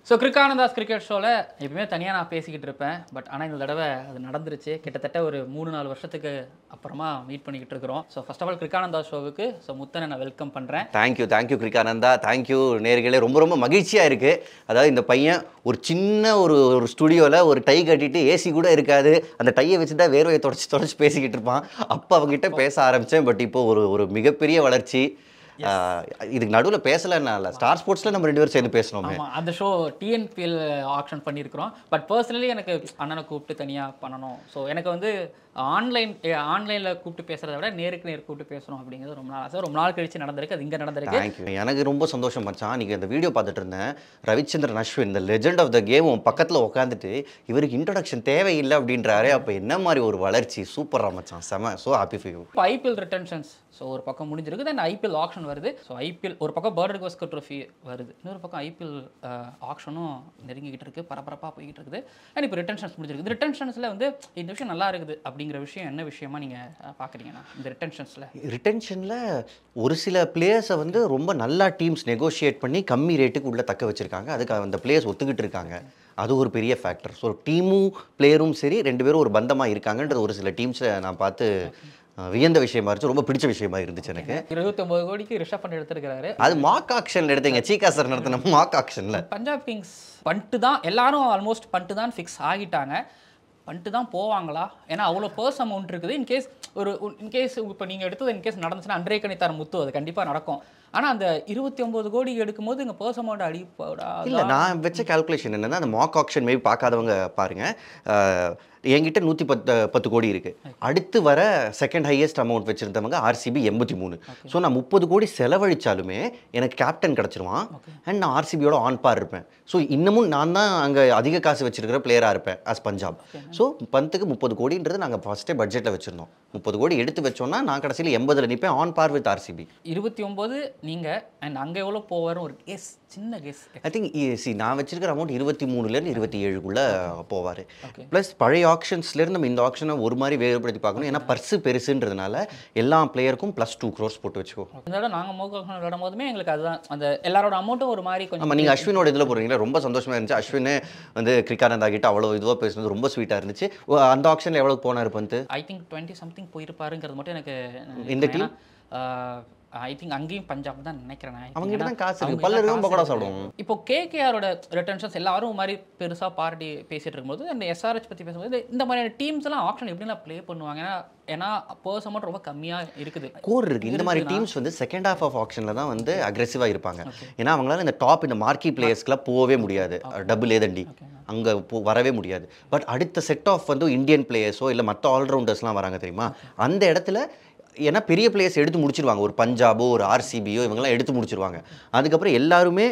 So கிரிக்கானந்தாஸ் cricket ஷோவில் எப்பவுமே தனியாக நான் பேசிக்கிட்டு இருப்பேன். பட் ஆனால் இந்த தடவை அது நடந்துருச்சு. கிட்டத்தட்ட ஒரு 3-4 வருஷத்துக்கு அப்புறமா மீட் பண்ணிக்கிட்டு இருக்கிறோம். ஸோ ஃபர்ஸ்ட் ஆஃப் ஆல் கிரிக்கானந்தாஸ் ஷோவுக்கு முத்தனை நான் வெல்கம் பண்ணுறேன். தேங்க்யூ கிரிக்கானந்தா, தேங்க்யூ நேர்களே. ரொம்ப மகிழ்ச்சியாக இருக்குது. அதாவது இந்த பையன் ஒரு சின்ன ஒரு ஸ்டுடியோவில் ஒரு டை கட்டிட்டு ஏசி கூட இருக்காது, அந்த டையை வச்சு தான் வேர்வையை தொடச்சி பேசிக்கிட்டு இருப்பான். அப்போ அவங்ககிட்ட பேச ஆரம்பித்தேன். பட் இப்போ ஒரு மிகப்பெரிய வளர்ச்சி. இதுக்கு நடுவில் பேசலன்னா இல்லை, ஸ்டார் ஸ்போர்ட்ஸில் நம்ம 2 பேரும் சேர்ந்து பேசணுமே. அந்த ஷோ டிஎன்பிஎல் ஆக்ஷன் பண்ணியிருக்கிறோம். பட் பர்சனலி எனக்கு அண்ணனை கூப்பிட்டு தனியாக பண்ணணும். ஸோ எனக்கு ஆன்லைனில் கூப்பிட்டு பேசுகிறத விட நேருக்கு நேர் கூப்பிட்டு பேசணும் அப்படிங்கிறது ரொம்ப நாள் கழிச்சு நடந்திருக்கு. அது இங்கே நடந்திருக்கு. தேங்க்யூ. எனக்கு ரொம்ப சந்தோஷம் மச்சான். நீங்கள் அந்த வீடியோ பார்த்துட்டு இருந்தேன். ரவிச்சந்திரன் அஸ்வின், இந்த லெஜெண்ட் ஆஃப் த கேம் பக்கத்தில் உட்காந்துட்டு இவருக்கு இன்ட்ரடக்ஷன் தேவையில்லை அப்படின்றாரு. அப்போ என்ன மாதிரி ஒரு வளர்ச்சி! சூப்பரா மச்சான், செம. So happy for you. இப்போ ஐபிஎல் ரிட்டன்ஷன்ஸ் ஸோ ஒரு பக்கம் முடிஞ்சிருக்கு. தென் ஐபிஎல் ஆக்ஷன் வருது. ஸோ ஐபிஎல் ஒரு பக்கம் பர்டர் கவாஸ்கர் ட்ரோஃபி வருது, இன்னொரு பக்கம் ஐபிஎல் ஆக்ஷனும் நெருங்கிக்கிட்டு இருக்குது, பரபரப்பாக போய்கிட்டு இருக்குது. அண்ட் இப்போ ரிட்டன்ஷன்ஸ் முடிஞ்சிருக்கு. இந்த ரிட்டன்ஷன்ஸில் இந்த விஷயம் நல்லா இருக்குது அப்படிங்கிற விஷயம் என்ன விஷயமா நீங்கள் பார்க்குறீங்கன்னா இந்த ரிட்டன்ஷனில் ஒரு சில பிளேயர்ஸை ரொம்ப நல்லா டீம்ஸ் நெகோஷியேட் பண்ணி கம்மி ரேட்டுக்கு உள்ள தக்க வச்சுருக்காங்க. அதுக்கு அந்த பிளேயர்ஸ் ஒத்துக்கிட்டு இருக்காங்க. அது ஒரு பெரிய ஃபேக்டர். ஸோ டீமும் பிளேயரும் சரி 2 பேரும் ஒரு பந்தமாக இருக்காங்கன்றது ஒரு சில டீம்ஸை நான் பார்த்து வியந்த விஷயமா இருந்துச்சு. ரொம்ப பிடிச்ச விஷயமா இருந்துச்சு எனக்கு. 29 கோடிக்கு ரிஷப் பண்ட் எடுத்திருக்காரு. அது மார்க் ஆக்ஷன்ல எடுத்தீங்க, சீகா சார் நடத்தின மார்க் ஆக்ஷன்ல. பஞ்சாப் கிங்ஸ் பண்ட்டு தான் எல்லாரும் ஆல்மோஸ்ட் பண்ட்டு தான் ஃபிக்ஸ் ஆகிட்டாங்க. பண்ணிட்டு தான் போவாங்களா? ஏன்னா அவ்வளோ பர்ஸ் அமௌண்ட் இருக்குது. இன்கேஸ் இப்போ நீங்கள் எடுத்தது இன்கேஸ் நடந்துச்சுன்னா அன்றே கணித்தார் முத்து, அது கண்டிப்பாக நடக்கும். ஆனால் அந்த 29 கோடி எடுக்கும்போது இங்கே பர்ஸ் அமௌண்ட் அடிப்படா இல்லை. நான் வச்ச கால்குலேஷன் என்னென்னா, அந்த மார்க் ஆக்ஷன் மேபி பார்க்காதவங்க பாருங்கள். என்கிட்ட 110 கோடி இருக்குது. அடுத்து வர செகண்ட் ஹையஸ்ட் அமௌண்ட் வச்சுருந்தவங்க ஆர்சிபி 83. ஸோ நான் 30 கோடி செலவழித்தாலுமே எனக்கு கேப்டன் கிடச்சிருவான். அண்ட் நான் ஆர்சிபியோட ஆன் பார் இருப்பேன். ஸோ இன்னமும் நான் தான் அங்கே அதிக காசு வச்சிருக்கிற பிளேயராக இருப்பேன் ஆஸ் பஞ்சாப். ஸோ பந்துக்கு 30 கோடின்றது நாங்கள் ஃபஸ்ட்டே பட்ஜெட்டில் வச்சுருந்தோம். 30 கோடி எடுத்து வச்சோன்னா நான் கடைசியில் 80ல் நிற்பேன், ஆன் பார் வித் ஆர்சிபி. 29 நீங்கள் அண்ட் அங்கே எவ்வளோ போவாரும் ஒரு கேஸ், சின்ன கேஸ். ஐ திங்க் நான் வச்சிருக்கிற அமௌண்ட் 23லேருந்து 27க்குள்ளே போவார். ப்ளஸ் பழைய ஆக்ஷன்ஸ்லேருந்து நம்ம இந்த ஆக்ஷனை ஒரு மாதிரி வேறுபடுத்தி பார்க்கணும். ஏன்னா பர்ஸு பெருசுன்றதுனால எல்லா பிளேயருக்கும் +2 crores போட்டு வச்சுக்கோ. அதனால நாங்கள் மோக ஆக்ஷன் விளையாடும் போதுமே எங்களுக்கு அதுதான் அந்த எல்லாரோட அமௌண்ட்டும் ஒரு மாதிரி கொஞ்சம். ஆமாம், நீங்கள் அஸ்வினோட இதில் போடுறீங்களா, ரொம்ப சந்தோஷமாக இருந்துச்சு. அஸ்வின் கிரிக்கானந்தா கிட்ட அவ்வளோ இதுவாக பேசுனது ரொம்ப ஸ்வீட்டாக இருந்துச்சு. அந்த ஆக்ஷனில் எவ்வளோ போனார் பந்து? ஐ திங்க் 20 something போயிருப்பாருங்கிறது மட்டும் எனக்கு. இந்த டீம் ஐ திங்க் அங்கேயும் பஞ்சாப் தான் நினைக்கிறேன். அவங்க தான் காசு இருக்கு, பல்ல இருக்கும் பக்கோடா சாப்பிடுவோம். இப்போ கேகேஆரோட ரிட்டன்ஷன்ஸ் எல்லாரும் மாதிரி பெருசாக பார்ட்டி பேசிட்டு இருக்கும்போது அந்த எஸ்ஆர்ஹெச் பற்றி பேசும்போது இந்த மாதிரியான டீம்ஸ் எல்லாம் ஆப்ஷன் எப்படிலாம் ப்ளே பண்ணுவாங்க? ஏன்னா பர்ஸ் அமௌண்ட் ரொம்ப கம்மியாக இருக்குது, கோர் இருக்குது. இந்த மாதிரி டீம்ஸ் செகண்ட் ஹாஃப் ஆஃப் ஆக்ஷனில் தான் அக்ரெசிவாக இருப்பாங்க. ஏன்னா அவங்களால இந்த டாப் இந்த மார்க்கி பிளேயர்ஸ்க்குலாம் போகவே முடியாது. டபுள் ஏதண்டி அங்கே வரவே முடியாது. பட் அடுத்த செட் ஆஃப் இந்தியன் பிளேயர்ஸோ இல்லை மற்ற ஆல்ரவுண்டர்ஸ்லாம் வராங்க தெரியுமா, அந்த இடத்துல ஏன்னா பெரிய பிளேயர்ஸ் எடுத்து முடிச்சிருவாங்க. ஒரு பஞ்சாபோ ஒரு ஆர்சிபியோ இவங்கெல்லாம் எடுத்து முடிச்சிருவாங்க. அதுக்கப்புறம் எல்லாருமே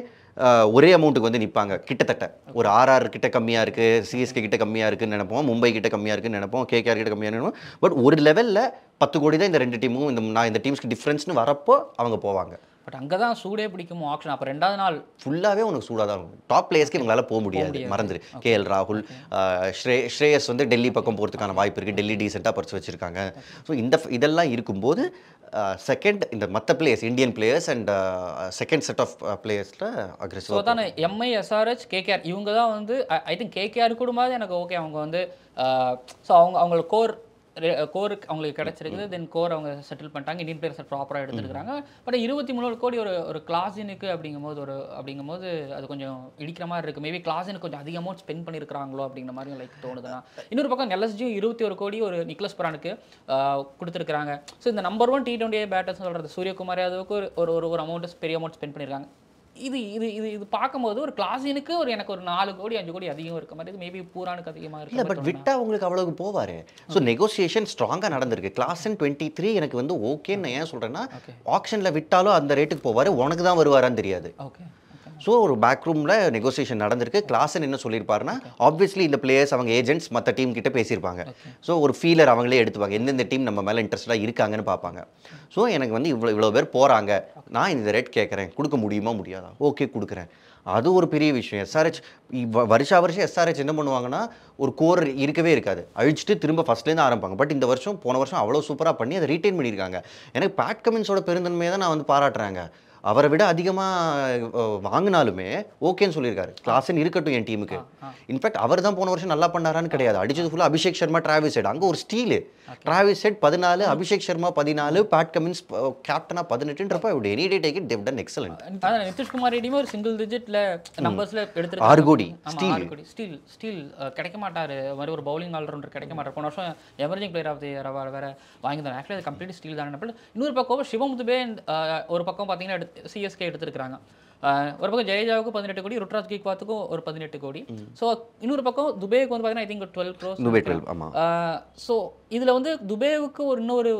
ஒரே அமௌண்ட்டுக்கு நிற்பாங்க. கிட்டத்தட்ட ஒரு ஆர்ஆர் கிட்ட கம்மியாக இருக்குது, சிஎஸ்கே கிட்ட கம்மியாக இருக்குன்னு நினைப்போம், மும்பை கிட்ட கம்மியாக இருக்குன்னு நினைப்போம், கேகேஆர் கிட்ட கம்மியாக நினைப்போம். பட் ஒரு லெவலில் 10 கோடி தான் இந்த 2 டீமும் இந்த டீம்ஸ்க்கு டிஃப்ரென்ஸ்னு வரப்போ அவங்க போவாங்க. பட் அங்கே தான் சூடே பிடிக்கும் ஆக்ஷன். அப்போ 2வது நாள் ஃபுல்லாகவே உனக்கு சூடாக தான் இருக்கும். டாப் பிளேயர்ஸ்க்கு இவங்களால போக முடியாது, மறந்துரு. கேஎல் ராகுல், ஸ்ரேயஸ் டெல்லி பக்கம் போகிறதுக்கான வாய்ப்பு இருக்குது. டெல்லி டீசெண்டாக பறிச்சு வச்சுருக்காங்க. ஸோ இதெல்லாம் இருக்கும்போது செகண்ட் இந்த மற்ற players Indian players and second set of பிளேயர்ஸில் அக்ரெசிவ். ஸோ தான் எம்ஐ, எஸ்ஆர்ஹெச், கேகேஆர் இவங்க தான் ஐ திங்க் கேகேஆர் கூடமாவது எனக்கு ஓகே. அவங்க ஸோ அவங்களுக்கு கோருக்கு அவங்களுக்கு கிடச்சிருக்குது. தென் கோர் அவங்க செட்டில் பண்ணிட்டாங்க, இந்தியன் பிளேயர்ஸை ப்ராப்பராக எடுத்துருக்காங்க. பட் 23 கோடி ஒரு கிளாஸினுக்கு அப்படிங்கும்போது அது கொஞ்சம் இடிக்கிற மாதிரி இருக்குது. மேபி கிளாஸினுக்கு கொஞ்சம் அதிக அமௌண்ட் ஸ்பெண்ட் பண்ணியிருக்காங்களோ அப்படிங்கிற மாதிரி லைக் தோணுதுன்னா. இன்னொரு பக்கம் எல்எஸ்ஜியும் 21 கோடி ஒரு நிக்லஸ் புரானுக்கு கொடுத்துருக்காங்க. ஸோ இந்த நம்பர் 1 T20 பேட்டர்ஸ் சொல்கிறது சூரியகுமார் யாதவுக்கு ஒரு அமௌண்ட் பெரிய அமௌண்ட் ஸ்பெண்ட் பண்ணியிருக்காங்க. இது பார்க்கும்போது ஒரு கிளாஸினுக்கு எனக்கு ஒரு 4 கோடி 5 கோடி அதிகம் இருக்க மாதிரி மேபி பூரானுக்கு அதிகமாக இருக்கு. பட் விட்டா உங்களுக்கு அவ்வளவுக்கு போவாரு. ஸோ நெகோசியேஷன் ஸ்ட்ராங்காக நடந்திருக்கு. கிளாஸன் 23 எனக்கு ஓகேன்னு ஏன் சொல்கிறேன்னா, ஆக்ஷனில் விட்டாலும் அந்த ரேட்டுக்கு போவார், உனக்கு தான் வருவாரான்னு தெரியாது. ஓகே. ஸோ ஒரு பேக் ரூமில் நெகோசியேஷன் நடந்திருக்கு. கிளாஸன் என்ன சொல்லியிருப்பாருன்னா, ஆப்வியஸ்லி இந்த பிளேயர்ஸ் அவங்க ஏஜென்ட்ஸ் மற்ற டீம் கிட்ட பேசியிருப்பாங்க. ஸோ ஒரு ஃபீலர் அவங்களே எடுத்துப்பாங்க, எந்தெந்த டீம் நம்ம மேலே இன்ட்ரெஸ்டாக இருக்காங்கன்னு பார்ப்பாங்க. ஸோ எனக்கு இவ்வளோ பேர் போகிறாங்க, நான் இந்த ரேட் கேட்குறேன், கொடுக்க முடியுமா முடியாதா? ஓகே கொடுக்குறேன். அது ஒரு பெரிய விஷயம். எஸ்ஆர்ஹெச் வருஷம் எஸ்ஆர்ஹெச் என்ன பண்ணுவாங்கன்னா, ஒரு கோர் இருக்கவே இருக்காது, அழிச்சிட்டு திரும்ப ஃபஸ்ட்லேருந்து ஆரம்பிப்பாங்க. பட் இந்த வருஷம் போன வருஷம் அவ்வளோ சூப்பராக பண்ணி அதை ரீட்டைன் பண்ணியிருக்காங்க. எனக்கு பேட் கமின்ஸோட பெருந்தன்மையை தான் நான் பாராட்டுறாங்க. அவரை விட அதிகமாக வாங்கினாலுமே ஓகேன்னு சொல்லியிருக்காரு. கிளாஸ்ன்னு இருக்கட்டும் என் டீமுக்கு. இன்ஃபேக்ட் அவர் தான் போன வருஷம் நல்லா பண்ணாரான்னு கிடையாது. அடிச்சது ஃபுல்லாக அபிஷேக் சர்மா, டிராவிஸ் ஹெட். அங்கே ஒரு steal. Travis Head 14, Abhishek Sharma 14, Pat Cummins கேப்டனா 18ன்றப்ப இப்படி any day take it they've done excellent. Nitish Kumar ரெட்டியுமே ஒரு சிங்கிள் டிஜிட்ல நம்பர்ஸ்ல எடுத்துருக்காரு. 6 கோடி ஸ்டீல் கிடைக்க மாட்டாரு. மாதிரி ஒரு பவுலிங் ஆல்ரவுண்டர் கிடைக்க மாட்டார். போன வருஷம் emerging player of the year award வேற வாங்கியிருந்தாங்க. ஆக்சுவலி அது கம்ப்ளீட் ஸ்டீல் தானே. இன்னொரு பக்கம் சிவம் துபே ஒரு பக்கம் பார்த்தீங்கன்னா சிஎஸ்கே எடுத்துருக்காங்க. ஒரு பக்கம் ஜடேஜாவுக்கு 18 கோடி, ருத்ராஜ் கெய்க்வாத்துக்கும் ஒரு 18 கோடி. ஸோ இன்னொரு பக்கம் துபேவுக்கு வந்து பார்த்தீங்கன்னா ஐ திங்க் 12 crores. ஸோ இதில் வந்து துபேவுக்கு இன்னொரு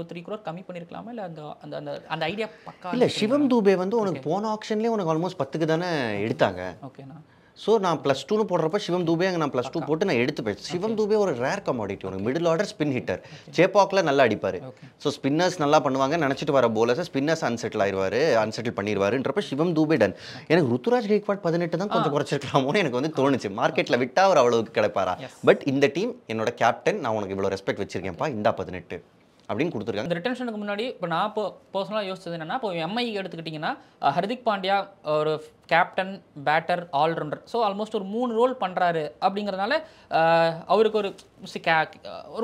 3 crore கம்மி பண்ணியிருக்கலாமா? இல்லை அந்த அந்த அந்த ஐடியா பக்கா இல்லை. சிவம் துபே வந்து உனக்கு போன ஆப்ஷன்லேயே உனக்கு ஆல்மோஸ்ட் 10க்கு தானே எடுத்தாங்க. ஓகேண்ணா. ஸோ நான் +2ன்னு போடுறப்ப சிவம் துபே அங்கே நான் +2 போட்டு நான் எடுத்துப்பேன். சிவம் துபே ஒரு ரேர் கமாடிட்டி. உனக்கு மிடில் ஆர்டர் ஸ்பின் ஹிட்டர். சேப்பாக்கில் நல்லா அடிப்பார். ஸோ ஸ்பின்னர்ஸ் நல்லா பண்ணுவாங்க நினச்சிட்டு வர போலர்ஸை ஸ்பின்னர்ஸ் அன்செட்டில் பண்ணிடுவாருன்றப்ப சிவம் துபே டன். எனக்கு ருத்துராஜ் கெய்க்வாட் 18 தான் கொஞ்சம் குறைச்சிருக்கலாமோன்னு எனக்கு வந்து தோணுச்சு. மார்க்கெட்டில் விட்டா அவர் அவ்வளவுக்கு கிடைப்பாரா? பட் இந்த டீம் என்னோட கேப்டன், நான் உனக்கு இவ்வளோ ரெஸ்பெக்ட் வச்சிருக்கேன்ப்பா, இந்த 18 அப்படின்னு கொடுத்துருக்காங்க. இந்த ரிட்டன்ஷனுக்கு முன்னாடி இப்போ நான் இப்போ பர்சனலாக யோசிச்சது என்னன்னா, இப்போ எம்ஐ எடுத்துக்கிட்டிங்கன்னா ஹர்திக் பாண்டியா ஒரு captain, batter, allrounder. So almost ஒரு 3 ரோல் பண்ணுறாரு. அப்படிங்கிறதுனால அவருக்கு ஒரு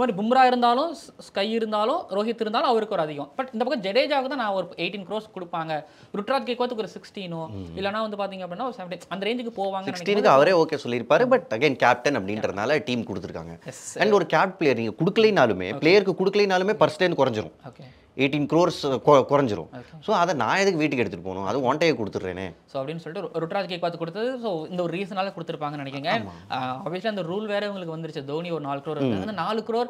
மாதிரி பும்ரா இருந்தாலும், ஸ்கை இருந்தாலும், ரோஹித் இருந்தாலும் அவருக்கு ஒரு அதிகம். பட் இந்த பக்கம் ஜடேஜாவுக்கு தான் நான் ஒரு 18 crores கொடுப்பாங்க. ருத்ராஜ் கெய்க்வாத்துக்கு ஒரு 16 இல்லைனா வந்து பார்த்தீங்க அப்படின்னா ஒரு 17 அந்த ரேஞ்சுக்கு போவாங்க. 16க்கு அவரே ஓகே சொல்லியிருப்பாரு. பட் அகைன் கேப்டன் அப்படின்றதுனால டீம் கொடுத்துருக்காங்க. அண்ட் ஒரு கேப்டன் பிளேயர் நீங்கள் கொடுக்கலைனாலுமே, பிளேயருக்கு கொடுக்கலைனாலுமே பர்சன்டேஜ் குறைஞ்சிரும். 18 crores குறைஞ்சிரும். ஸோ அதை நான் எதுக்கு வீட்டுக்கு எடுத்துகிட்டு போகணும்? அது ஒன்டையே கொடுத்துட்றேனே. ஸோ அப்படின்னு சொல்லிட்டு ருத்ராஜ் கெய்க்வாத் கொடுத்தது. ஸோ இந்த ஒரு ரீசனால கொடுத்துருப்பாங்கன்னு நினைக்கிறேங்க. ஆப்வியஸ்லி அந்த ரூல் வேற உங்களுக்கு வந்துருச்சு. தோனி ஒரு 4 crore இருக்கு. அந்த 4 crore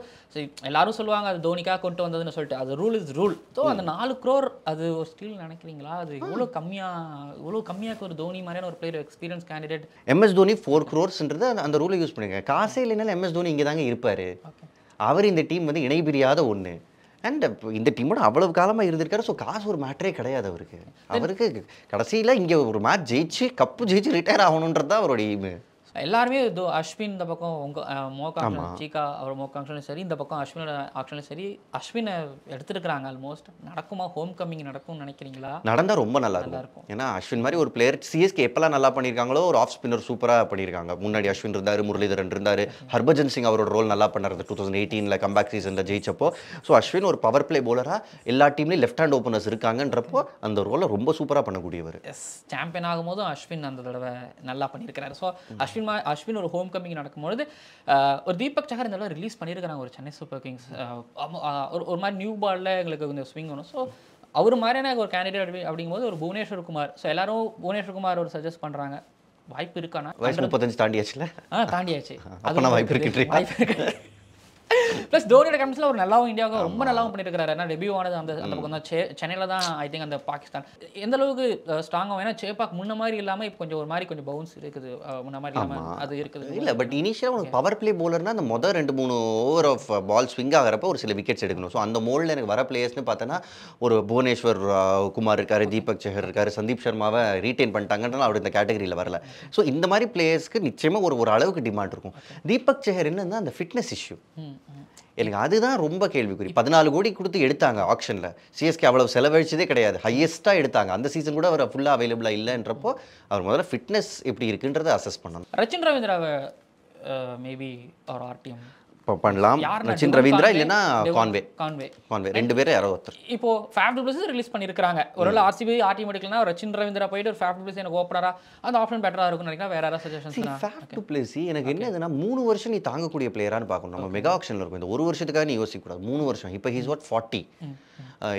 எல்லாரும் சொல்லுவாங்க அது தோனிக்காக கொண்டு வந்ததுன்னு சொல்லிட்டு. அது ரூல் இஸ் ரூல். ஸோ அந்த 4 crore அது ஒரு ஸ்டில் நினைக்கிறீங்களா? அது இவ்வளோ கம்மியாக ஒரு தோனி மாதிரியான ஒரு player, experience candidate. MS Dhoni 4 crores அந்த ரூலை யூஸ் பண்ணுங்க. காசே இல்லைனாலும் MS தோனி இங்கே தாங்க இருப்பார். அவர் இந்த டீம் வந்து இணைபிரியாத ஒன்று. அண்ட் இந்த டீமோட அவ்வளவு காலமாக இருந்திருக்காரு. ஸோ காசு ஒரு மேட்டரே கிடையாது அவருக்கு. கடைசியில் இங்கே ஒரு மேட்ச் ஜெயிச்சு கப்பு ஜெயிச்சு ரிட்டையர் ஆகணுன்றது தான் அவரோட எய்மு. எல்லாருமே அஸ்வின் இந்த பக்கம் சீகா அவர் மோகாங்ஷனும் சரி, இந்த பக்கம் அஸ்வினோட ஆக்ஷனும் சரி, அஸ்வினை எடுத்துருக்காங்க. ஆல்மோஸ்ட் நடக்குமா? ஹோம் கம்மிங் நடக்கும்னு நினைக்கிறீங்களா? நடந்தால் ரொம்ப நல்லா இருக்கும். ஏன்னா அஸ்வின் மாதிரி ஒரு பிளேயர் சிஎஸ்கே எப்பெல்லாம் நல்லா பண்ணியிருக்காங்களோ, ஒரு ஆஃப் ஸ்பின்னர் சூப்பராக பண்ணியிருக்காங்க. முன்னாடி அஸ்வின் இருந்தார், முரளிதரன் இருந்தார், ஹர்பஜன் சிங் அவரோட ரோல் நல்லா பண்ணார் 2018 கம்பேக் சீசனில் ஜெயிச்சப்போ. ஸோ அஸ்வின் ஒரு பவர் பிளே போலராக எல்லா டீம்லேயும் லெஃப்ட் ஹேண்ட் ஓப்பனர்ஸ் இருக்காங்கன்றப்போ அந்த ரோலை ரொம்ப சூப்பராக பண்ணக்கூடியவர். சாம்பியன் ஆகும்போதும் அஸ்வின் அந்த தடவை நல்லா பண்ணியிருக்கிறாரு. ஸோ அஸ்வின் ஒரு ஹோம் கம்மிங் நடக்கும்போது ஒரு தீபக் சஹர் இந்த ரிலீஸ் பண்ணியிருக்காங்க ஒரு சென்னை சூப்பர் கிங்ஸ். ஒரு மாதிரி நியூ பாலில் எங்களுக்கு கொஞ்சம் ஸ்விங் வரும். ஸோ அவர் மாதிரியான ஒரு கேண்டிடேட் அப்படிங்கும்போது ஒரு புவனேஸ்வர் குமார். ஸோ எல்லாரும் புவனேஸ்வர் குமார் ஒரு சஜஸ்ட் பண்ணுறாங்க. வாய்ப்பு இருக்கானா? 35 தாண்டியாச்சுல? தாண்டியாச்சு. அது வாய்ப்பு இருக்கு. ப்ளஸ் தோனியோட கேப்டன்ஸில் ஒரு நல்லாவும் இந்தியாவுக்கு ரொம்ப நல்லாவும் பண்ணியிருக்காரு. ஏன்னா டெபியூ ஆனது அந்த பக்கம் தான் சென்னையில் தான். ஐ திங்க் அந்த பாகிஸ்தான் எந்த அளவுக்கு ஸ்ட்ராங்காக ஏன்னா சேப்பாக் முன்ன மாதிரி இல்லாமல் இப்போ கொஞ்சம் ஒரு மாதிரி கொஞ்சம் பவுன்ஸ் இருக்குது. முன்ன மாதிரி இல்லாமல் அது இருக்குது. இல்லை பட் இனிஷியலாக உங்களுக்கு பவர் பிளே போலர்னா அந்த மொதல் 2-3 ஓவர் ஆஃப் பால் ஸ்விங் ஆகிறப்ப ஒரு சில விக்கெட்ஸ் எடுக்கணும். ஸோ அந்த மோல்டில் எனக்கு வர பிளேயர்ஸ்னு பார்த்தோன்னா ஒரு புவனேஸ்வர் குமார் இருக்கார், தீபக் சஹர் இருக்கார், சந்தீப் சர்மாவை ரீட்டைன் பண்ணிட்டாங்கன்றனால அவர் இந்த கேட்டகரியில் வரல. ஸோ இந்த மாதிரி பிளேயர்ஸ்க்கு நிச்சயமாக ஒரு அளவுக்கு டிமாண்ட் இருக்கும். தீபக் சஹர் என்னன்னா அந்த ஃபிட்னஸ் இஷ்யூ எனக்கு அதுதான் ரொம்ப கேள்விக்குறி. 14 கோடி கொடுத்து எடுத்தாங்க ஆக்ஷனில். சிஎஸ்கே அவ்வளவு செலவழிச்சதே கிடையாது. ஹையஸ்ட்டாக எடுத்தாங்க. அந்த சீசன் கூட அவர் ஃபுல்லாக அவைலபிளாக இல்லைன்றப்போ அவர் முதல்ல ஃபிட்னஸ் எப்படி இருக்குன்றதை அசஸ் பண்ணணும். ரச்சின் ரவீந்திராவை மேபி ஒரு ஆர்டிஎம் பண்ணலாம். ரச்சின் ரவீந்திரா இல்லைன்னா கான்வே 2 பேரும் யாரோ ஒருத்தர். இப்போ ஃபேப் டுப்ளசிஸ் ரிலீஸ் பண்ணியிருக்காங்க. ஒருவேளை ஆர்சிபி ஆர்டிஎம் எடுக்கலன்னா ரச்சின் ரவீந்திரா போயிட்டு ஒரு ஃபேப் டுப்ளசி எனக்கு ஓப்பனரா அந்த ஆப்ஷன் பெட்டராக இருக்கும்னு நினைக்கிறேன். வேற யாராவது சஜஷன்ஸ்? ஃபேப் டுப்ளசி எனக்கு என்னதுன்னா 3 வருஷம் நீ தாங்கக்கூடிய பிளேயரான்னு பார்க்கணும். நம்ம மெகா ஆக்ஷனில் இருக்கும். இந்த 1 வருஷத்துக்காக நீ யோசிக்கக்கூடாது. 3 வருஷம். இப்போ ஹீஸ் வாட் 40.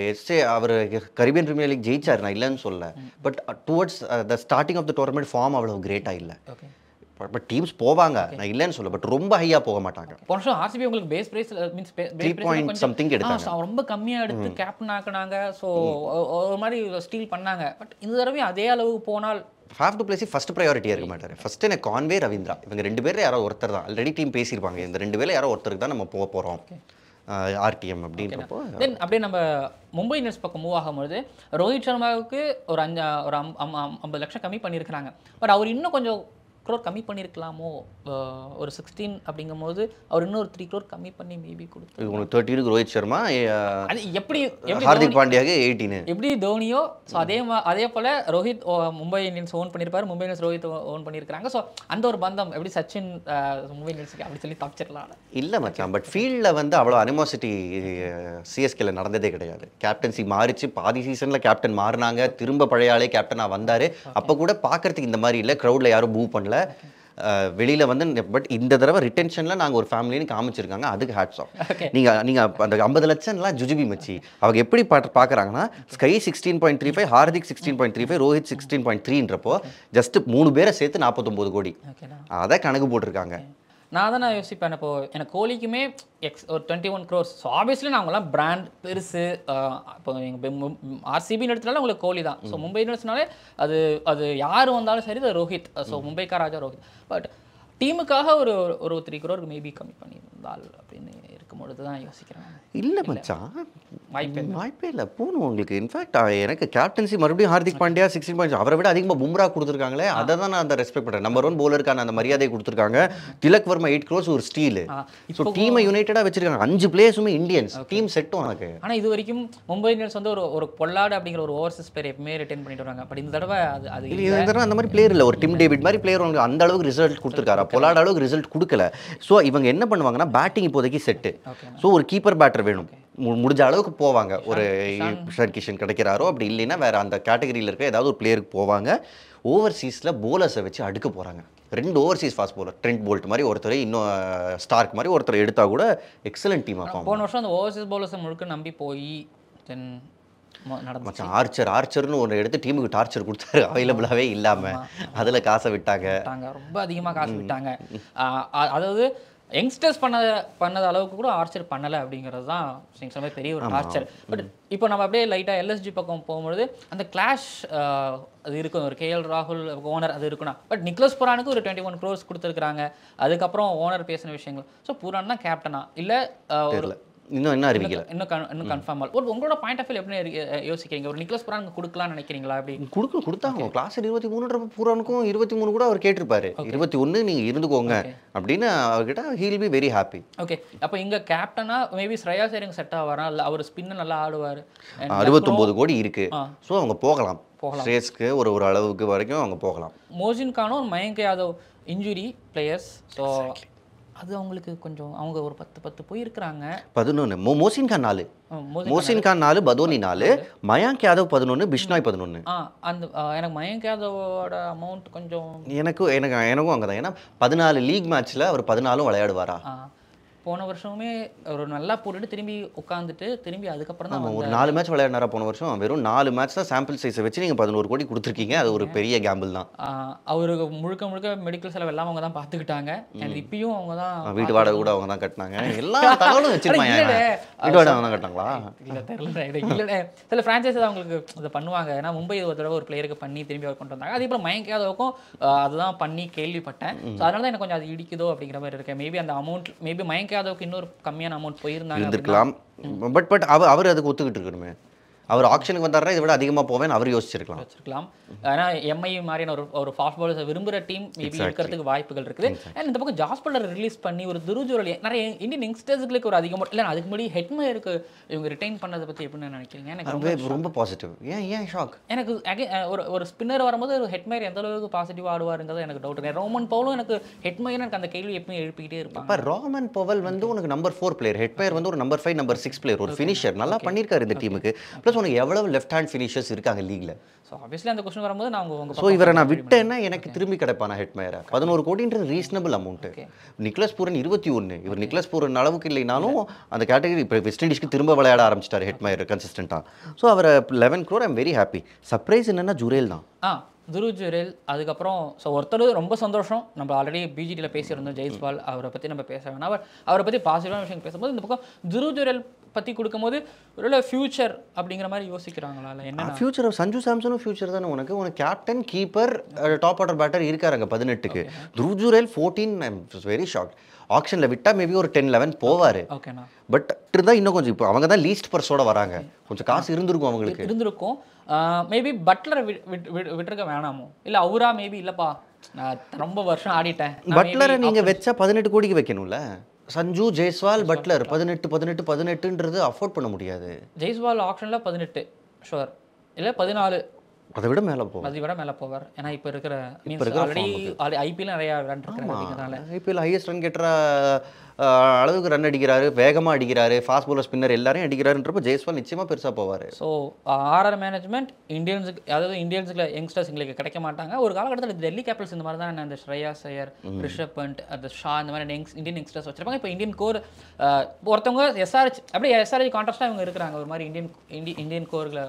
எஸ்ஏ அவர் கரீபியன் பிரீமியர் லீக் ஜெயிச்சார், நான் இல்லைன்னு சொல்ல. But towards the starting of the tournament form அவ்வளோ கிரேட்டாக இல்லை. பட் டீம்ஸ் போவாங்க, நான் இல்லைன்னு சொல்ல. பட் ரொம்ப ஹையாக போக மாட்டாங்க. போன வருஷம் ஆர்சிபி உங்களுக்கு பேஸ் பிரைஸ் மீன்ஸ் 3.something எடுத்தாங்க. ரொம்ப கம்மியாக எடுத்து கேப்டன் ஆக்குனாங்க. ஸோ ஒரு மாதிரி ஸ்டீல் பண்ணாங்க. பட் இந்த தடவை அதே அளவுக்கு போனால் ஃபேப் டுப்ளசி ஃபர்ஸ்ட் ப்ரையாரிட்டியாக இருக்க மாட்டார். ஃபர்ஸ்ட் எனக்கு கான்வே ரவீந்திரா இவங்க 2 பேரும் யாரோ ஒருத்தர் தான். ஆல்ரெடி டீம் பேசியிருப்பாங்க. இந்த 2 பேரில் யாரோ ஒருத்தருக்கு தான் நம்ம போக போகிறோம் ஆர்டிஎம் அப்படின்றப்போ. தென் அப்படியே நம்ம மும்பை இந்தியன்ஸ் பக்கம் மூவ் ஆகும்போது ரோஹித் சர்மாவுக்கு ஒரு 50 லட்சம் கம்மி பண்ணியிருக்கிறாங்க. பட் அவர் இன்னும் கொஞ்சம் crore கம்மி பண்ணியிருக்கலாமோ ஒரு 16 அப்படிங்கும்போது அவர் இன்னொரு 3 crore கம்மி பண்ணி மேபி கொடுத்து உங்களுக்கு 13 ரோஹித் சர்மா, அது எப்படி ஹார்திக் பாண்டியாக்கு 18. எப்படி தோனியோ ஸோ அதே போல் ரோஹித் மும்பை இந்தியன்ஸ் ஓன் பண்ணியிருப்பாரு, மும்பை இந்தியன்ஸ் ரோஹித் ஓன் பண்ணியிருக்காங்க. ஸோ அந்த ஒரு பந்தம் எப்படி சச்சின் மும்பை இந்தியன்ஸுக்கு அப்படி சொல்லி தப்பிச்சிடலாம் இல்லை மச்சான். பட் ஃபீல்டில் வந்து அவ்வளோ அனிமோசிட்டி சிஎஸ்கேல நடந்ததே கிடையாது. கேப்டன்சி மாறிச்சு, பாதி சீசனில் கேப்டன் மாறினாங்க, திரும்ப பழைய ஆளே கேப்டனாக வந்தார். அப்போ கூட பார்க்கறதுக்கு இந்த மாதிரி இல்லை, க்ரௌடில் யாரும் பூ பண்ணல. வெளியில் வந்து பட் இந்த தடவை ரிட்டென்ஷனில் நாங்கள் ஒரு ஃபேமிலின்னு காமிச்சிருக்காங்க, அதுக்கு ஹேட்ஸ் ஆஃப். நீங்கள் அந்த 50 லட்சம்லாம் ஜுஜுபி மச்சி அவங்க எப்படி பார்க்குறாங்கன்னா ஸ்கை 16.35, ஹார்திக் 16.35, ரோஹித் 16.3ன்றப்போ ஜஸ்ட் 3 பேரை சேர்த்து 49 கோடி அதை கணக்கு போட்டிருக்காங்க. நான் தான் யோசிப்பேன். இப்போ எனக்கு கோலிக்குமே ஒரு 21 crores. ஸோ ஆப்வியஸ்லி நாங்களாம் பிராண்ட் பெருசு. இப்போ எங்கள் ஆர்சிபின்னு எடுத்துனாலே உங்களுக்கு கோலி தான். ஸோ மும்பை இந்தியன்ஸ்னாலே அது யார் வந்தாலும் சரி, அது ரோஹித். ஸோ மும்பைக்கா ராஜா ரோஹித். பட் டீமுக்காக ஒரு 3 crore மேபி கம்மி பண்ணியிருந்தால் அப்படின்னு இருக்கும்பொழுது தான் யோசிக்கிறேன். இல்லை மச்சான், வாய்ப்பே இல்லை போகணும் உங்களுக்கு. இன்ஃபேக்ட் எனக்கு கேப்டன்சி மறுபடியும் ஹார்திக் பாண்டியா 16 அவரை விட அதிகமாக பும்ரா கொடுத்துருக்காங்களே, அதை தான் நான் அந்த ரெஸ்பெக்ட் பண்ணுறேன். நம்பர் 1 பவுலருக்கான அந்த மரியாதை கொடுத்துருக்காங்க. திலக் வர்மா 8 crores ஒரு ஸ்டீல். ஸோ டீமை யுனைட்டடாக வச்சிருக்காங்க. 5 பிளேயர்ஸுமே இந்தியன்ஸ். டீம் செட்டும் எனக்கு. ஆனால் இது வரைக்கும் மும்பை இந்தியன்ஸ் வந்து ஒரு பொல்லாடு அப்படிங்கிற ஒரு ஓவர்சீஸ் பிளேயர் எப்பவுமே ரிட்டைன் பண்ணிட்டு வராங்க. பட் இந்த தடவை அது இந்த தடவை அந்த மாதிரி பிளேயர் இல்லை. ஒரு டிம் டேவிட் மாதிரி பிளேயர் உங்களுக்கு அந்த அளவுக்கு ரிசல்ட் கொடுத்துருக்காரு, பொல்லாட அளவுக்கு ரிசல்ட் கொடுக்கல. ஸோ இவங்க என்ன பண்ணுவாங்கன்னா பேட்டிங் இப்போதைக்கு செட்டு. ஸோ ஒரு கீப்பர் பேட்டர் வேணும், முடிஞ்ச அளவுக்கு போவாங்க. ஒரு இஷான் கிஷன் கிடைக்கிறாரோ, அப்படி இல்லைன்னா வேற அந்த கேட்டகரியில் இருக்க ஏதாவது ஒரு பிளேயருக்கு போவாங்க. ஓவர்சீஸில் போலர்ஸை வச்சு அடுக்க போகிறாங்க. 2 Overseas fast bowler, Trent Boult மாதிரி ஒருத்தர், இன்னும் ஸ்டார்க் மாதிரி ஒருத்தர் எடுத்தா கூட எக்ஸலன்ட் டீமாக ஃபார்ம். போன வருஷம் அந்த ஓவர்சீஸ் போலர்ஸை முழுக்க நம்பி போய் தென் மச்சான் ஆர்ச்சர்னு ஒன்று எடுத்து டீமுக்கு டார்ச்சர் கொடுத்தாரு, அவைலபிளாகவே இல்லாமல். அதில் காசை விட்டாங்க, ரொம்ப அதிகமாக காசு விட்டாங்க. அதாவது யங்ஸ்டர்ஸ் பண்ணது அளவுக்கு கூட ஆர்ச்சர் பண்ணலை அப்படிங்கிறது தான் நீங்கள் சொன்ன பெரிய ஒரு டார்ச்சர். பட் இப்போ நம்ம அப்படியே லைட்டாக எல்எஸ்ஜி பக்கம் போகும்பொழுது அந்த கிளாஷ் அது இருக்கும். ஒரு கேஎல் ராகுல் ஓனர் அது இருக்குன்னா, பட் நிக்லஸ் புரானுக்கு ஒரு 21 crores கொடுத்துருக்காங்க. அதுக்கப்புறம் ஓனர் பேசின விஷயங்கள். ஸோ புரான் தான் கேப்டனா இல்லை இன்னும் என்ன அறிவிக்கல, இன்னும் கன்ஃபார்ம் ஆகல. உங்களோட பாயிண்ட் ஆஃப் வியூ எப்படி யோசிக்கிறீங்க? ஒரு நிக்லஸ் புரானுக்கு கொடுக்கலாம்னு நினைக்கிறீங்களா? அப்படி கொடுத்தாங்க. கிளாஸ் 23 புரானுக்கும் 23 கூட அவர் கேட்டிருப்பாரு. 21 நீங்க இருந்துக்கோங்க அப்படின்னு அவர்கிட்ட he'll be very happy. Okay, அப்போ இங்க கேப்டனா மேபி ஸ்ரேயாஸ் ஐயர் செட் ஆவாரா? இல்லை அவர் ஸ்பின்ன நல்லா ஆடுவார். 69 கோடி இருக்கு. ஸோ அவங்க போகலாம் ஸ்ரேஸ்க்கு ஒரு அளவுக்கு வரைக்கும் அவங்க போகலாம். மோசின் கானும் Mayank Yadav injury players. So அது அவங்களுக்கு கொஞ்சம் அவங்க ஒரு 10 போயிருக்கிறாங்க. 11 மோசின் கான் 4, மோசின் கான் 4, பதோனி 4, மயங்க் யாதவ் 11, பிஷ்னாய் 11. அந்த எனக்கு மயங்க் யாதவோட அமௌண்ட் கொஞ்சம் எனக்கும் அங்கே தான். ஏன்னா 14 லீக் மேட்ச்சில் அவர் 14 விளையாடுவாரா? போன வருஷமே ஒரு நல்லா போட்டுட்டு திரும்பி உட்காந்துட்டு திரும்பி அதுக்கப்புறம் தான் ஒரு 4 மேட்ச் விளையாடினாரா போன வருஷம். வெறும் 4 மேட்ச் தான் சாம்பிள் சைஸை வச்சு நீங்கள் 11 கோடி கொடுத்துருக்கீங்க. அது ஒரு பெரிய கேம்பிள் தான். அவருக்கு முழுக்க மெடிக்கல் செலவு எல்லாம் அவங்க தான் பார்த்துக்கிட்டாங்க. இப்பயும் அவங்க தான் வீட்டு வாடகை கூட அவங்க தான் கட்டினாங்க. எல்லா தகவலும் வச்சிருப்பாங்க. வீட்டு வாடகை அவங்க தான் கட்டினாங்களா? இல்லை தெரியல. இல்லை சில ஃப்ரான்ச்சைஸ் அவங்களுக்கு இதை பண்ணுவாங்க. ஏன்னா மும்பை ஒரு தடவை ஒரு பிளேயருக்கு பண்ணி திரும்பி அவர் கொண்டு வந்தாங்க. அதே போல் மயங்க் யாதவுக்கும் அதுதான் பண்ணி கேள்விப்பட்டேன். ஸோ அதனால தான் எனக்கு கொஞ்சம் அது இடிக்குதோ அப்படிங்கிற மாதிரி இருக்கேன். மேபி அந்த அமௌண்ட் மேபி மயங்க் யாதவுக்கு இன்னொரு கம்மியான அமௌண்ட் போயிருந்தாங்க. பட் அவர் அதுக்கு ஒத்துக்கிட்டு இருக்கணுமே. அவர் ஆக்ஷனுக்கு வந்தாருன்னா இதை விட அதிகமாக போவேன் அவர் யோசிச்சிருக்கலாம். ஏன்னா எம்ஐ மாதிரியான ஒரு ஃபாஸ்ட் பாலர்ஸை விரும்புகிற டீம் மேபி இருக்கிறதுக்கு வாய்ப்புகள் இருக்குது. அண்ட் இந்த பக்கம் ஜாஸ் பட்லர் ரிலீஸ் பண்ணி ஒரு துருஜுரல் நிறைய இந்தியன் யங்ஸ்டர்ஸ்களுக்கு ஒரு அதிகமாக இல்லை. அதுக்கு முன்னாடி ஹெட்மயருக்கு இவங்க ரிட்டைன் பண்ணதை பற்றி எப்படின்னு நினைக்கிறீங்க? எனக்கு ரொம்ப பாசிட்டிவ். ஏன் ஷாக்? எனக்கு ஒரு ஸ்பின்னர் வரும்போது ஒரு ஹெட்மயர் எந்த அளவுக்கு பாசிட்டிவாக ஆடுவாருங்கிறது எனக்கு டவுட் இருக்கு. ரோமன் பவுலும் எனக்கு ஹெட்மயர் எனக்கு அந்த கேள்வி எப்பவும் எழுப்பிக்கிட்டே இருப்பாங்க. இப்போ ரோமன் பவல் வந்து உனக்கு நம்பர் 4 பிளேயர், ஹெட்மயர் வந்து ஒரு நம்பர் 5 நம்பர் 6 பிளேயர், ஒரு ஃபினிஷர் நல்லா பண்ணியிருக்காரு இந்த டீமுக்கு. ப்ளஸ் உனக்கு எவ்வளவு லெஃப்ட் ஹேண்ட் ஃபினிஷர்ஸ் இருக்காங்க லீக்ல. ஸோ ஆப்வியஸ்லி அந்த கொஸ்டின் வரும்போது நான் ஸோ இவரை நான் விட்டேன்னா எனக்கு திரும்பி கிடைப்பானா ஹெட்மயரை? 11 கோடின்றது ரீசனபிள் அமௌண்ட். நிக்லஸ் பூரன் 21. இவர் நிக்லஸ் பூரன் அளவுக்கு இல்லைனாலும் அந்த கேட்டகரி இப்போ வெஸ்ட் இண்டீஸ்க்கு திரும்ப விளையாட ஆரம்பிச்சிட்டார் ஹெட்மயர் கன்சிஸ்டன்ட்டாக. ஸோ அவரை 11 crore I'm very happy. Surprise என்னன்னா ஜுரேல் தான். துருவ் ஜுரேல். அதுக்கப்புறம் ஸோ ஒருத்தர் ரொம்ப சந்தோஷம். நம்ம ஆல்ரெடி பிஜிடியில் பேசியிருந்தோம் ஜெய்ஸ்வால், அவரை பற்றி நம்ம பேச வேணாம். அவரை பற்றி பாசிட்டிவான விஷயம் பேசும்போது இந்த பக்கம் துருவ் ஜுரேல் பற்றி கொடுக்கும்போது ஒரு ஃபியூச்சர் அப்படிங்கிற மாதிரி யோசிக்கிறாங்களா? இல்லை என்ன ஃபியூச்சர்? சஞ்சு சாம்சனும் ஃபியூச்சர் தானே உனக்கு captain, keeper, top order batter இருக்காருங்க 18க்கு. துருவ் ஜுரேல் 14. Very short. ஆக்ஷனில் விட்டால் மேபி ஒரு 10-11 போவார். ஓகேண்ணா. பட் இருந்தால் இன்னும் கொஞ்சம் இப்போ அவங்க தான் லீஸ்ட் பர்ஸோட வராங்க. கொஞ்சம் காசு இருந்திருக்கும் அவங்களுக்கு. மேபி பட்லரை விட்டுருக்க வேணாமோ? இல்லை அவரா மேபி இல்லைப்பா நான் ரொம்ப வருஷம் ஆடிட்டேன். பட்லரை நீங்க வச்சா 18 கோடிக்கு வைக்கணும்ல. சஞ்சு, ஜெய்ஸ்வால், பட்லர் 18 18 18ன்றது அஃபோர்ட் பண்ண முடியாது. ஜெய்ஸ்வால் ஆப்ஷனில் 18 ஷுவர், இல்லை 14, அதை விட மேலே போகும். அதை விட மேலே போவார். ஏன்னா இப்போ இருக்கிற ஆல்ரெடி ஐபிஎல் நிறையா விளையாண்டுருக்காங்க. ஐபிஎல் ஹையஸ்ட் ரன் கெட்டுற அளவுக்கு ரன் அடிக்கிறாரு, வேகமாக அடிக்கிறாரு, ஃபாஸ்ட் பவுலர் ஸ்பின்னர் எல்லாரையும் அடிக்கிறாருன்றப்போ ஜெய்ஸ்வால் நிச்சயமாக பெருசாக போவார். ஸோ ஆர்ஆர் மேனேஜ்மெண்ட் இந்தியன்ஸுக்கு, அதாவது இந்தியன்ஸுக்கு யங்ஸ்டர்ஸ் எங்களுக்கு கிடைக்க மாட்டாங்க. ஒரு காலகட்டத்தில் டெல்லி கேபிட்டல்ஸ் இந்த மாதிரி தான் அந்த ஸ்ரேயாஸ் ஐயர், ரிஷப் பண்ட், அந்த ஷா, இந்த மாதிரி இந்தியன் யங்ஸ்டர்ஸ் வச்சிருப்பாங்க. இப்போ இந்தியன் கோர் ஒருத்தவங்க எஸ்ஆர்ஹெச், அப்படியே எஸ்ஆர்ஹெச் கான்ட்ராஸ்டாக இவங்க இருக்கிறாங்க. ஒரு மாதிரி இந்தியன் கோர்களை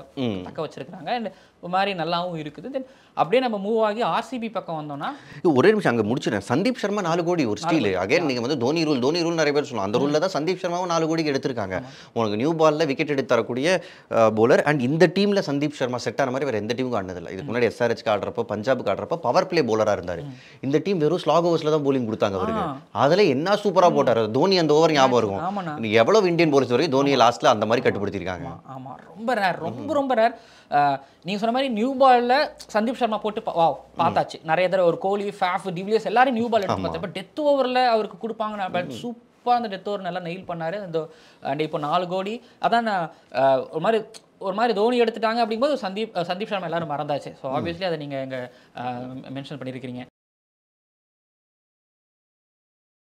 தக்க வச்சிருக்காங்க. அண்ட் ஒரு மாதிரி நல்லாவும் இருக்குது. தென் அப்படியே நம்ம மூவ் ஆகி ஆர்சிபி பக்கம் வந்தோம்னா, ஒரே நிமிஷம் அங்கே முடிச்சிடறேன். சந்தீப் சர்மா 4 கோடி ஒரு ஸ்டீல். அகைன் நீங்கள் வந்து தோனி ரூல் நிறைய பேர் சொல்லலாம். அந்த ரூலில் தான் சந்தீப் சர்மாவும் 4 கோடிக்கு எடுத்திருக்காங்க. உனக்கு நியூ பாலில் விக்கெட் எடுத்து தரக்கூடிய போலர். அண்ட் இந்த டீமில் சந்தீப் சர்மா செட் ஆன மாதிரி வேறு எந்த டீமுக்கும் ஆனதில்லை. இதுக்கு முன்னாடி எஸ்ஆர்ஹெச்க்கு ஆடுறப்போ, பஞ்சாபுக்கு ஆடுறப்போ பவர் பிளே போலராக இருந்தார். இந்த டீம் வெறும் ஸ்லாக் ஓவர்ஸில் தான் போலிங் கொடுத்தாங்க அவருக்கு. அதில் என்ன சூப்பராக போட்டார். தோனி அந்த ஓவர் ஞாபகம் இருக்கும். எவ்வளோ இந்தியன் போலர்ஸ் வரைக்கும் தோனியை லாஸ்ட்டில் அந்த மாதிரி கட்டுப்படுத்திருக்காங்க. ஆமாம், ரொம்ப ரேர், ரொம்ப ரேர். நீங்கள் சொன்ன மாதிரி நியூ பாலில் சந்தீப் சர்மா போட்டு பார்த்தாச்சு நிறைய தடவை. ஒரு கோலி, ஃபேஃப், டிவிலியர்ஸ் எல்லாரும் நியூ பால் எடுத்து பார்த்தேன். பட் டெத் ஓவரில் அவருக்கு கொடுப்பாங்க. சூப்பராக அந்த டெத் ஓவர் நல்லா நெயில் பண்ணார். அண்ட் இப்போ 4 கோடி அதான் ஒரு மாதிரி தோனி எடுத்துட்டாங்க அப்படிங்கும்போது சந்தீப் சர்மா எல்லாரும் மறந்தாச்சு. ஸோ ஆப்வியஸ்லி அதை நீங்கள் இங்கே மென்ஷன் பண்ணியிருக்கிறீங்க.